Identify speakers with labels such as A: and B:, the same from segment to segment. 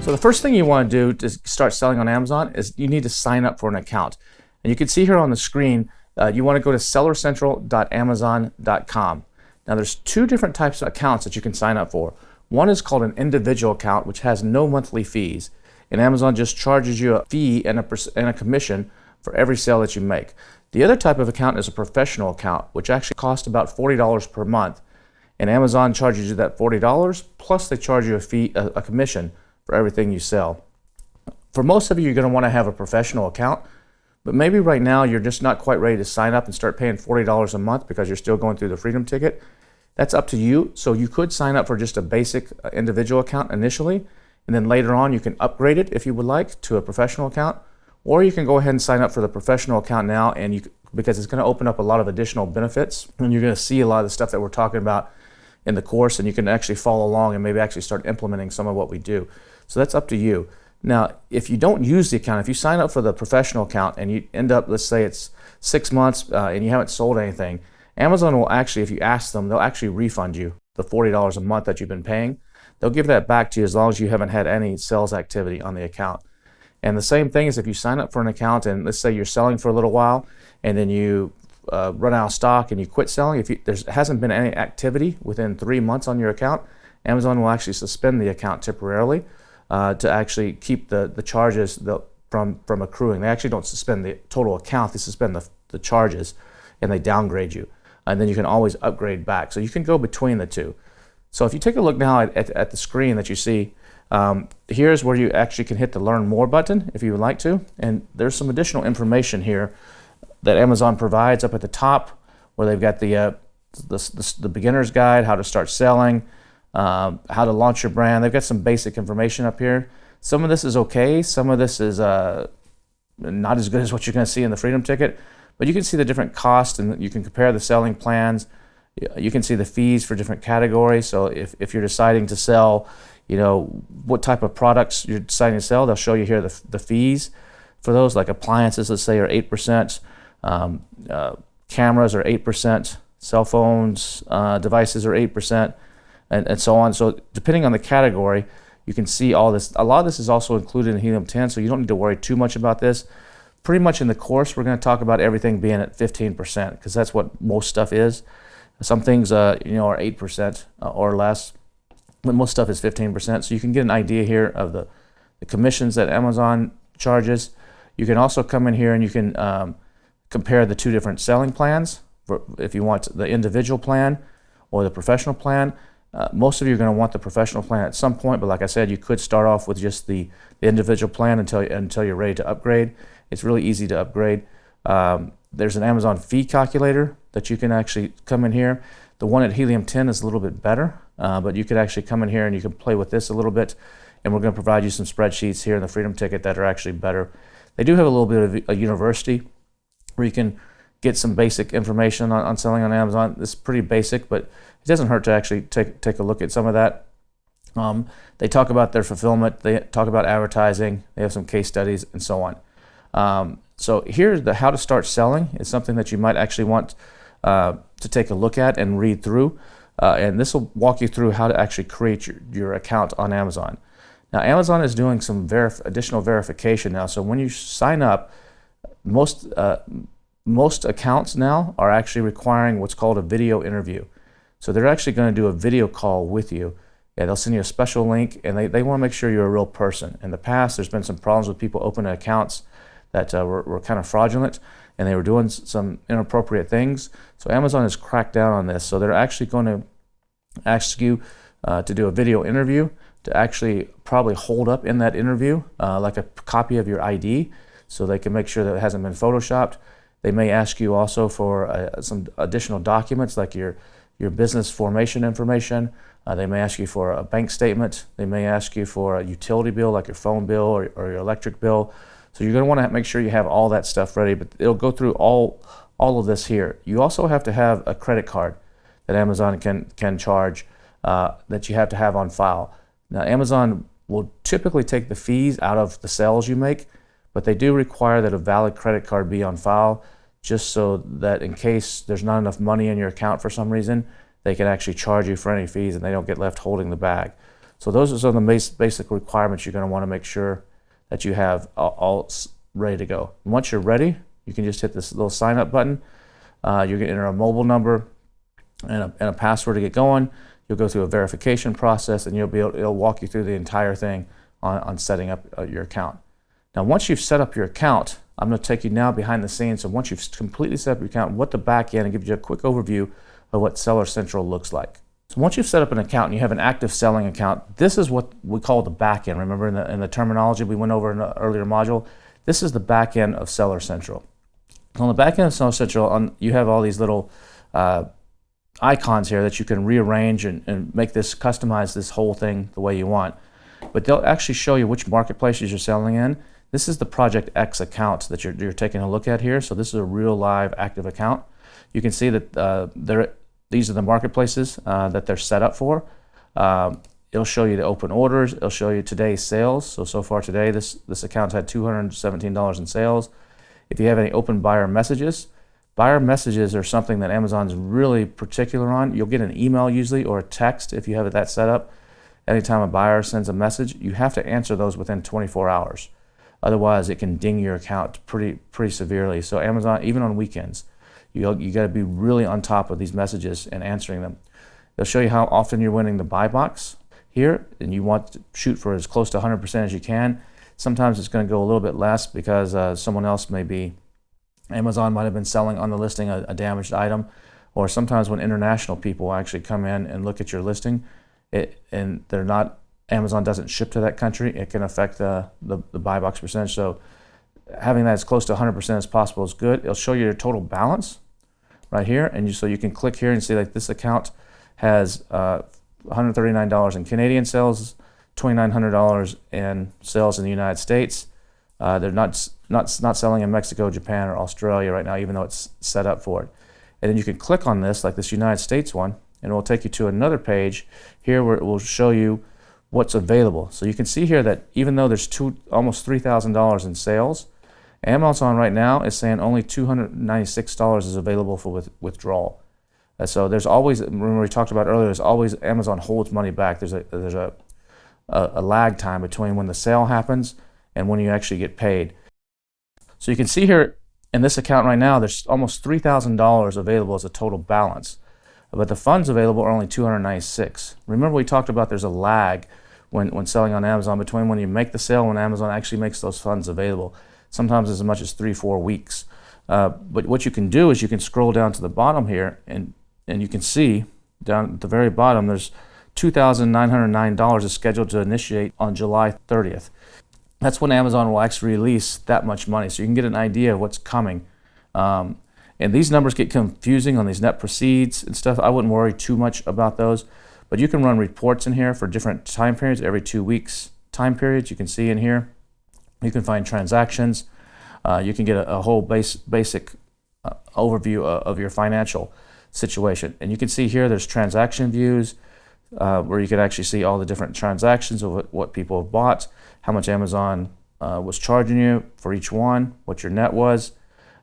A: So the first thing you want to do to start selling on Amazon is you need to sign up for an account. And you can see here on the screen, you want to go to sellercentral.amazon.com. Now there's two different types of accounts that you can sign up for. One is called an individual account, which has no monthly fees. And Amazon just charges you a fee and a commission for every sale that you make. The other type of account is a professional account, which actually costs about $40 per month. And Amazon charges you that $40, plus they charge you a fee, a commission for everything you sell. For most of you, you're going to want to have a professional account, but maybe right now you're just not quite ready to sign up and start paying $40 a month because you're still going through the Freedom Ticket. That's up to you. So you could sign up for just a basic individual account initially, and then later on you can upgrade it if you would like to a professional account, or you can go ahead and sign up for the professional account now, and because it's going to open up a lot of additional benefits, and you're going to see a lot of the stuff that we're talking about in the course, and you can actually follow along and maybe actually start implementing some of what we do. So that's up to you. Now, if you don't use the account, if you sign up for the professional account and you end up, let's say it's 6 months and you haven't sold anything, Amazon will actually, if you ask them, they'll actually refund you the $40 a month that you've been paying. They'll give that back to you as long as you haven't had any sales activity on the account. And the same thing is if you sign up for an account and let's say you're selling for a little while and then you run out of stock and you quit selling, if there hasn't been any activity within 3 months on your account, Amazon will actually suspend the account temporarily to actually keep the charges from accruing. They actually don't suspend the total account, they suspend the charges and they downgrade you. And then you can always upgrade back. So you can go between the two. So if you take a look now at the screen that you see, here's where you actually can hit the Learn More button if you would like to. And there's some additional information here that Amazon provides up at the top where they've got the beginner's guide, how to start selling, how to launch your brand. They've got some basic information up here. Some of this is okay. Some of this is not as good as what you're going to see in the Freedom Ticket. But you can see the different costs and you can compare the selling plans. You can see the fees for different categories. So if you're deciding to sell, what type of products you're deciding to sell, they'll show you here the fees for those, like appliances, let's say, are 8%, cameras are 8%, cell phones, devices are 8%, and so on. So depending on the category, you can see all this. A lot of this is also included in Helium 10, so you don't need to worry too much about this. Pretty much in the course, we're going to talk about everything being at 15% because that's what most stuff is. Some things, are 8% or less, but most stuff is 15%. So you can get an idea here of the commissions that Amazon charges. You can also come in here and you can compare the two different selling plans if you want the individual plan or the professional plan. Most of you are going to want the professional plan at some point, but like I said, you could start off with just the individual plan until you're ready to upgrade. It's really easy to upgrade. There's an Amazon fee calculator that you can actually come in here. The one at Helium 10 is a little bit better, but you could actually come in here and you can play with this a little bit, and we're going to provide you some spreadsheets here in the Freedom Ticket that are actually better. They do have a little bit of a university where you can get some basic information on selling on Amazon. This is pretty basic, but it doesn't hurt to actually take a look at some of that. They talk about their fulfillment, they talk about advertising, they have some case studies, and so on. So here's the how to start selling. It's something that you might actually want to take a look at and read through. And this will walk you through how to actually create your account on Amazon. Now, Amazon is doing some additional verification now. So when you sign up, most accounts now are actually requiring what's called a video interview. So they're actually going to do a video call with you. Yeah, they'll send you a special link, and they want to make sure you're a real person. In the past, there's been some problems with people opening accounts that were kind of fraudulent, and they were doing some inappropriate things. So Amazon has cracked down on this. So they're actually going to ask you to do a video interview, to actually probably hold up in that interview like a copy of your ID so they can make sure that it hasn't been photoshopped. They may ask you also for some additional documents like your business formation information. They may ask you for a bank statement. They may ask you for a utility bill like your phone bill or your electric bill. So you're going to want to make sure you have all that stuff ready, but it'll go through all of this here. You also have to have a credit card that Amazon can charge that you have to have on file. Now, Amazon will typically take the fees out of the sales you make, but they do require that a valid credit card be on file just so that in case there's not enough money in your account for some reason, they can actually charge you for any fees and they don't get left holding the bag. So those are some of the basic requirements you're going to want to make sure that you have all ready to go. And once you're ready, you can just hit this little sign up button. You're going to enter a mobile number and a password to get going. You'll go through a verification process, and it'll walk you through the entire thing on setting up your account. Now, once you've set up your account, I'm going to take you now behind the scenes. So once you've completely set up your account, what the back end, and give you a quick overview of what Seller Central looks like. So once you've set up an account and you have an active selling account, this is what we call the back end. Remember in the terminology we went over in the earlier module, this is the back end of Seller Central. On the back end of Seller Central, you have all these little icons here that you can rearrange and make this, customize this whole thing the way you want. But they'll actually show you which marketplaces you're selling in. This is the Project X account that you're taking a look at here. So this is a real live active account. You can see that these are the marketplaces that they're set up for. It'll show you the open orders. It'll show you today's sales. So far today, this account had $217 in sales. If you have any open buyer messages are something that Amazon's really particular on. You'll get an email usually or a text if you have that set up. Anytime a buyer sends a message, you have to answer those within 24 hours. Otherwise, it can ding your account pretty severely. So Amazon, even on weekends, you got to be really on top of these messages and answering them. They'll show you how often you're winning the buy box here, and you want to shoot for as close to 100% as you can. Sometimes it's going to go a little bit less because someone else Amazon might have been selling on the listing a damaged item, or sometimes when international people actually come in and look at your listing, and Amazon doesn't ship to that country, it can affect the buy box percentage. So having that as close to 100% as possible is good. It'll show you your total balance right here, and so you can click here and see like this account has $139 in Canadian sales, $2,900 in sales in the United States. They're not selling in Mexico, Japan, or Australia right now, even though it's set up for it. And then you can click on this, like this United States one, and it will take you to another page here where it will show you what's available. So you can see here that even though there's almost $3,000 in sales, Amazon right now is saying only $296 is available for withdrawal. So there's always, remember we talked about earlier, there's always Amazon holds money back. There's a lag time between when the sale happens and when you actually get paid. So you can see here in this account right now, there's almost $3,000 available as a total balance, but the funds available are only $296. Remember we talked about there's a lag when selling on Amazon between when you make the sale and when Amazon actually makes those funds available. Sometimes as much as 3-4 weeks. But what you can do is you can scroll down to the bottom here and you can see down at the very bottom there's $2,909 is scheduled to initiate on July 30th. That's when Amazon will actually release that much money, so you can get an idea of what's coming. And these numbers get confusing on these net proceeds and stuff. I wouldn't worry too much about those, but you can run reports in here for different time periods, every 2 weeks time periods. You can see in here. You can find transactions. You can get a whole basic overview of your financial situation. And you can see here there's transaction views where you can actually see all the different transactions of what people have bought, how much Amazon was charging you for each one, what your net was.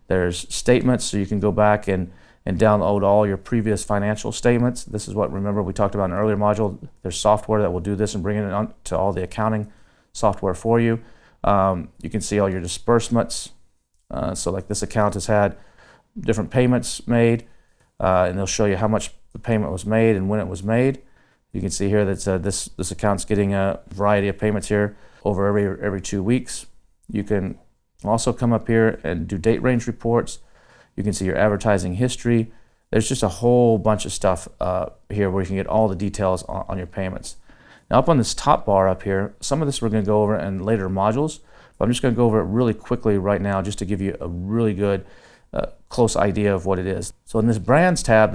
A: There's statements, so you can go back and download all your previous financial statements. This is what, remember, we talked about in an earlier module. There's software that will do this and bring it on to all the accounting software for you. You can see all your disbursements. So like this account has had different payments made, and they'll show you how much the payment was made and when it was made. You can see here that this account's getting a variety of payments here over every 2 weeks. You can also come up here and do date range reports. You can see your advertising history. There's just a whole bunch of stuff here where you can get all the details on your payments. Now up on this top bar up here, some of this we're going to go over in later modules, but I'm just going to go over it really quickly right now just to give you a really good close idea of what it is. So in this brands tab,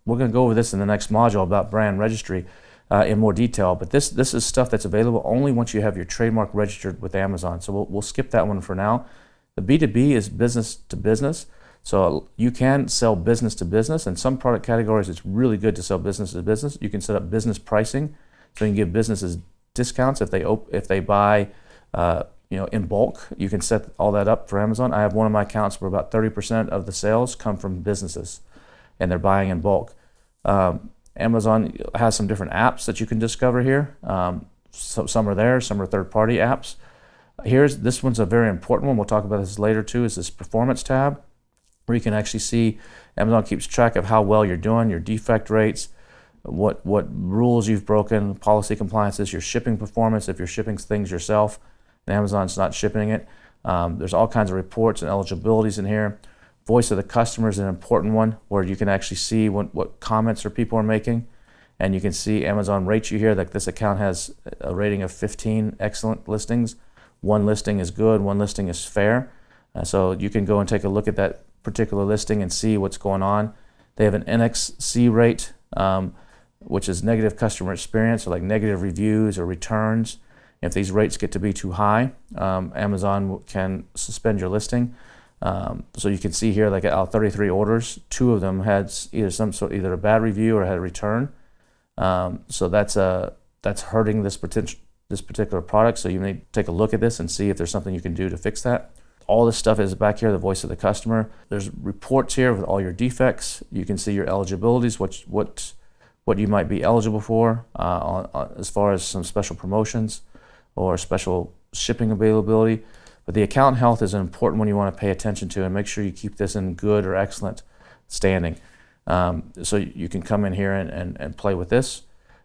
A: we're going to go over this in the next module about brand registry in more detail, but this is stuff that's available only once you have your trademark registered with Amazon. So we'll skip that one for now. The B2B is business to business. So you can sell business to business. In some product categories, it's really good to sell business to business. You can set up business pricing, so you can give businesses discounts if they buy in bulk. You can set all that up for Amazon. I have one of my accounts where about 30% of the sales come from businesses, and they're buying in bulk. Amazon has some different apps that you can discover here. So some are there, some are third-party apps. This one's a very important one. We'll talk about this later too, is this performance tab, where you can actually see Amazon keeps track of how well you're doing, your defect rates, what rules you've broken, policy compliances, your shipping performance, if you're shipping things yourself and Amazon's not shipping it. There's all kinds of reports and eligibilities in here. Voice of the customer is an important one, where you can actually see what comments people are making, and you can see Amazon rates you here. Like this account has a rating of 15 excellent listings. 1 listing is good, 1 listing is fair. So you can go and take a look at that particular listing and see what's going on. They have an NXC rate, which is negative customer experience, or like negative reviews or returns. If these rates get to be too high, Amazon can suspend your listing. So you can see here, like out of 33 orders, 2 of them had either a bad review or had a return. So that's hurting this particular product. So you need to take a look at this and see if there's something you can do to fix that. All this stuff is back here, the voice of the customer. There's reports here with all your defects. You can see your eligibilities, what you might be eligible for as far as some special promotions or special shipping availability. But the account health is an important one you want to pay attention to, and make sure you keep this in good or excellent standing. So you can come in here and play with this.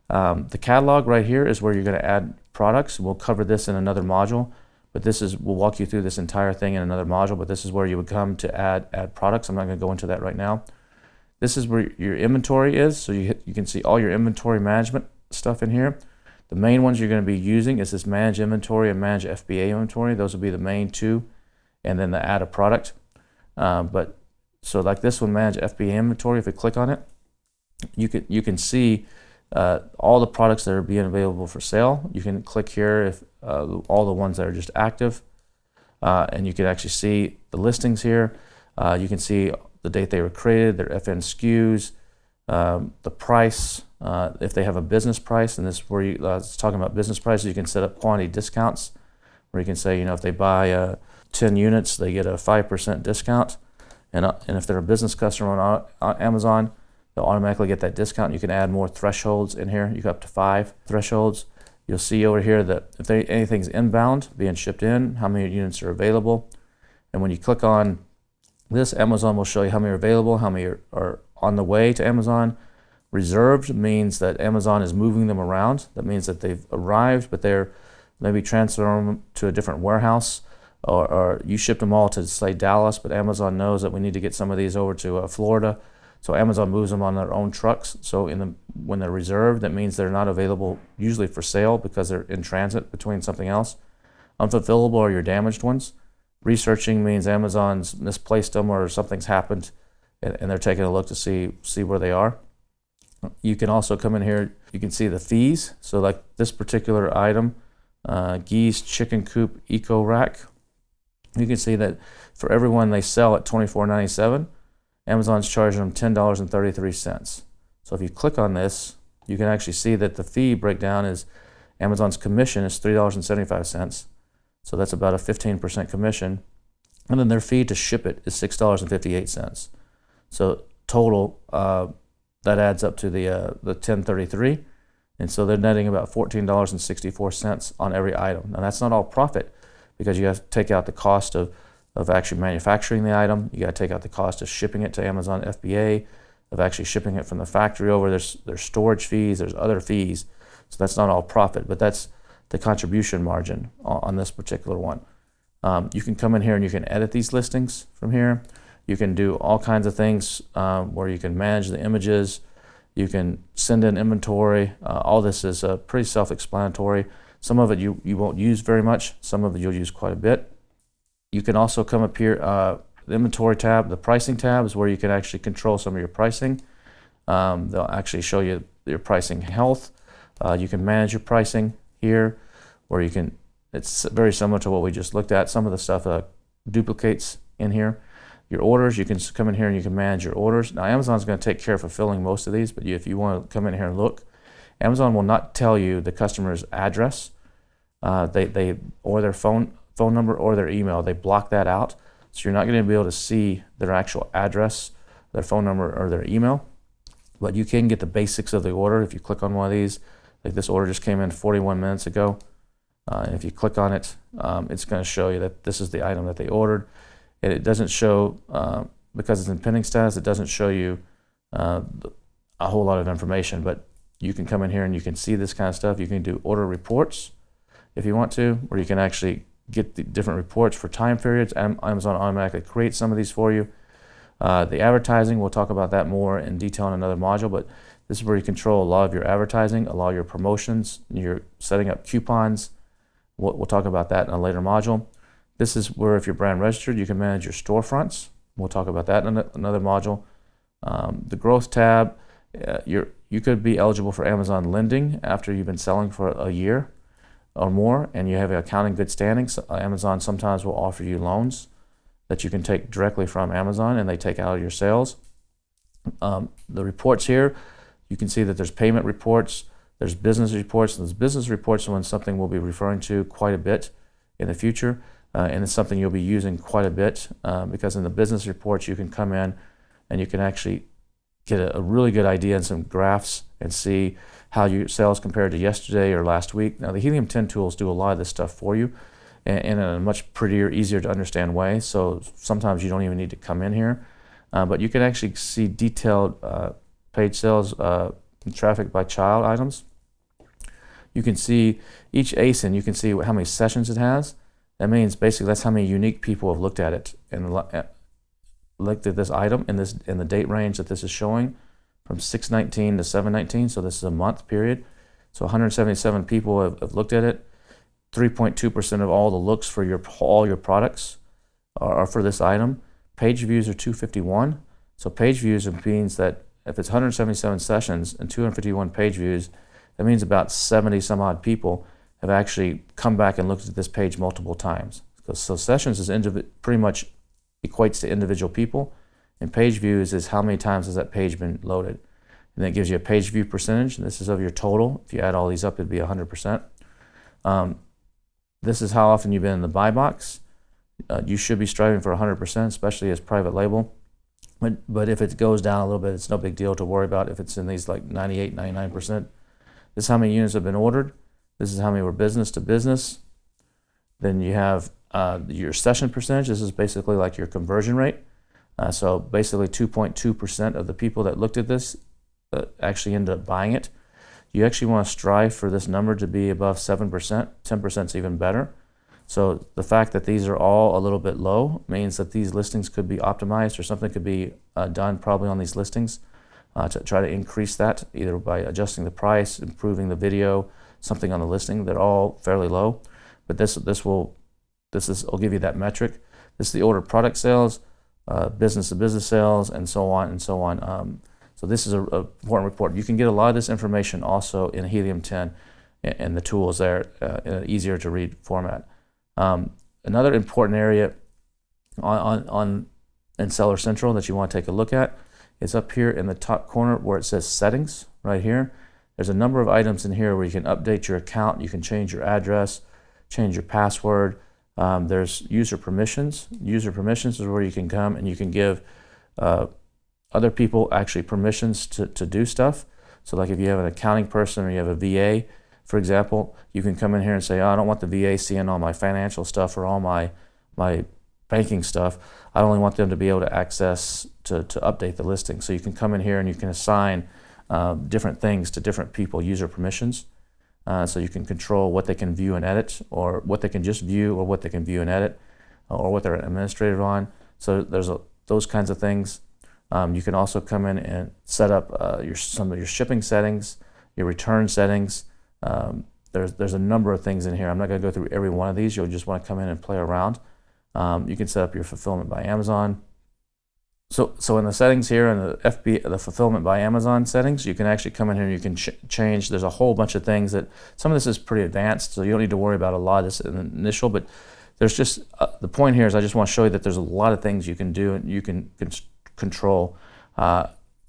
A: The catalog right here is where you're going to add products. We'll cover this in another module, but we'll walk you through this entire thing in another module, but this is where you would come to add products. I'm not going to go into that right now. This is where your inventory is, so you can see all your inventory management stuff in here. The main ones you're going to be using is this manage inventory and manage FBA inventory. Those will be the main 2, and then the add a product. So like this one, manage FBA inventory, if you click on it, you can see all the products that are being available for sale. You can click here if all the ones that are just active, and you can actually see the listings here. You can see the date they were created, their FN SKUs, the price, if they have a business price, and this is where it's talking about business prices. You can set up quantity discounts, where you can say, if they buy 10 units, they get a 5% discount, and if they're a business customer on Amazon, they'll automatically get that discount. You can add more thresholds in here. You go up to 5 thresholds. You'll see over here that if anything's inbound, being shipped in, how many units are available. And when you click on this, Amazon will show you how many are available, how many are on the way to Amazon. Reserved means that Amazon is moving them around. That means that they've arrived, but they're maybe transferring them to a different warehouse, or you shipped them all to, say, Dallas, but Amazon knows that we need to get some of these over to Florida. So Amazon moves them on their own trucks. So when they're reserved, that means they're not available usually for sale because they're in transit between something else. Unfulfillable are your damaged ones. Researching means Amazon's misplaced them or something's happened, and they're taking a look to see where they are. You can also come in here, you can see the fees. So like this particular item, Geese Chicken Coop Eco Rack, you can see that for everyone they sell at $24.97, Amazon's charging them $10.33. So if you click on this, you can actually see that the fee breakdown is Amazon's commission is $3.75. So that's about a 15% commission. And then their fee to ship it is $6.58. So total, that adds up to the $10.33. And so they're netting about $14.64 on every item. Now that's not all profit, because you have to take out the cost of actually manufacturing the item. You got to take out the cost of shipping it to Amazon FBA, of actually shipping it from the factory over. There's storage fees, there's other fees. So that's not all profit, but that's the contribution margin on this particular one. You can come in here and you can edit these listings from here. You can do all kinds of things where you can manage the images. You can send in inventory. All this is pretty self-explanatory. Some of it you won't use very much. Some of it you'll use quite a bit. You can also come up here, the inventory tab, the pricing tab is where you can actually control some of your pricing. They'll actually show you your pricing health. You can manage your pricing here, where it's very similar to what we just looked at. Some of the stuff duplicates in here. Your orders, you can come in here and you can manage your orders. Now Amazon's going to take care of fulfilling most of these, but if you want to come in here and look, Amazon will not tell you the customer's address, or their phone number or their email. They block that out, so you're not going to be able to see their actual address, their phone number, or their email. but you can get the basics of the order if you click on one of these. Like this order just came in 41 minutes ago. And if you click on it, it's going to show you that this is the item that they ordered. And it doesn't show, because it's in pending status, it doesn't show you a whole lot of information, but you can come in here and you can see this kind of stuff. You can do order reports if you want to, or you can actually get the different reports for time periods. Amazon automatically creates some of these for you. The advertising, we'll talk about that more in detail in another module, but this is where you control a lot of your advertising, a lot of your promotions, you're setting up coupons. We'll talk about that in a later module. This is where, if you're brand registered, you can manage your storefronts. We'll talk about that in another module. The growth tab, you could be eligible for Amazon lending after you've been selling for a year or more and you have an account in good standing. So Amazon sometimes will offer you loans that you can take directly from Amazon, and they take out of your sales. The reports here, you can see that there's payment reports, there's business reports. Those business reports are when something we'll be referring to quite a bit in the future, and it's something you'll be using quite a bit, because in the business reports you can come in and you can actually get a really good idea and some graphs and see how your sales compared to yesterday or last week. Now the Helium 10 tools do a lot of this stuff for you in a much prettier, easier to understand way, so sometimes you don't even need to come in here, but you can actually see detailed page sales traffic by child items. You can see each ASIN, you can see how many sessions it has. That means basically that's how many unique people have looked at it and looked at this item in the date range that this is showing, from 6/19 to 7/19. So this is a month period. So 177 people have looked at it. 3.2% of all the looks for all your products are for this item. Page views are 251. So page views means that if it's 177 sessions and 251 page views, that means about 70 some odd people have actually come back and looked at this page multiple times. So sessions is pretty much equates to individual people, and page views is how many times has that page been loaded. And that gives you a page view percentage, and this is of your total. If you add all these up, it'd be 100%. This is how often you've been in the buy box. You should be striving for 100%, especially as private label. But if it goes down a little bit, it's no big deal to worry about if it's in these like 98, 99%. This is how many units have been ordered. This is how many were business to business. Then you have your session percentage. This is basically like your conversion rate. So basically 2.2% of the people that looked at this actually ended up buying it. You actually want to strive for this number to be above 7%. 10% is even better. So the fact that these are all a little bit low means that these listings could be optimized, or something could be done probably on these listings to try to increase that, either by adjusting the price, improving the video, something on the listing. They're all fairly low, but this will give you that metric. This is the ordered product sales, business to business sales, and so on and so on. So this is an important report. You can get a lot of this information also in Helium 10 and the tools there in an easier to read format. Another important area in Seller Central that you want to take a look at is up here in the top corner where it says settings right here. There's a number of items in here where you can update your account, you can change your address, change your password. There's user permissions. User permissions is where you can come and you can give other people actually permissions to do stuff. So like if you have an accounting person or you have a VA, for example, you can come in here and say, oh, I don't want the VA seeing all my financial stuff or all my banking stuff. I only want them to be able to access to update the listing. So you can come in here and you can assign different things to different people, user permissions. So you can control what they can view and edit, or what they can just view, or what they can view and edit, or what they're administrative on. So there's those kinds of things. You can also come in and set up some of your shipping settings, your return settings. There's a number of things in here. I'm not going to go through every one of these. You'll just want to come in and play around. You can set up your fulfillment by Amazon. So in the settings here, in the fulfillment by Amazon settings, you can actually come in here and you can change. There's a whole bunch of things that some of this is pretty advanced, so you don't need to worry about a lot of this in the initial. But there's just the point here is I just want to show you that there's a lot of things you can do and you can control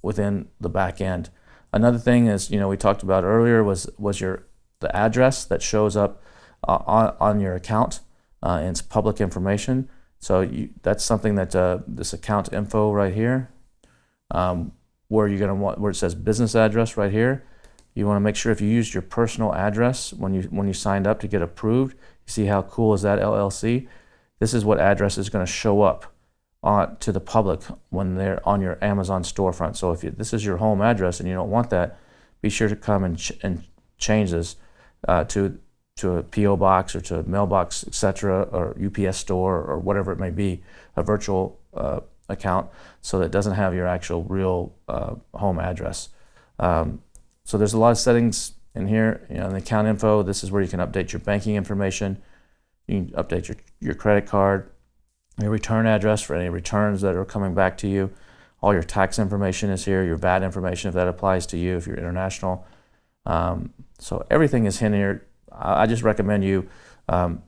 A: within the back end. Another thing is, we talked about earlier was the address that shows up on your account. And it's public information. So that's something that this account info right here, where you're going to want, where it says business address right here, you want to make sure if you used your personal address when you signed up to get approved, you see how cool is that LLC? This is what address is going to show up to the public when they're on your Amazon storefront. So if this is your home address and you don't want that, be sure to come and change this to a PO box or to a mailbox, etc., or UPS store or whatever it may be, a virtual account, so that it doesn't have your actual real home address. So there's a lot of settings in here. In the account info, this is where you can update your banking information. You can update your credit card, your return address for any returns that are coming back to you. All your tax information is here, your VAT information if that applies to you, if you're international. So everything is in here. I just recommend you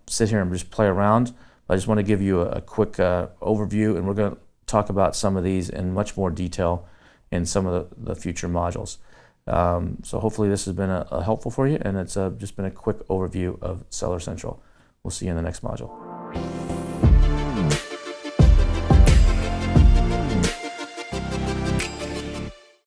A: sit here and just play around. I just want to give you a quick overview, and we're going to talk about some of these in much more detail in some of the future modules. So hopefully this has been helpful for you, and it's just been a quick overview of Seller Central. We'll see you in the next module.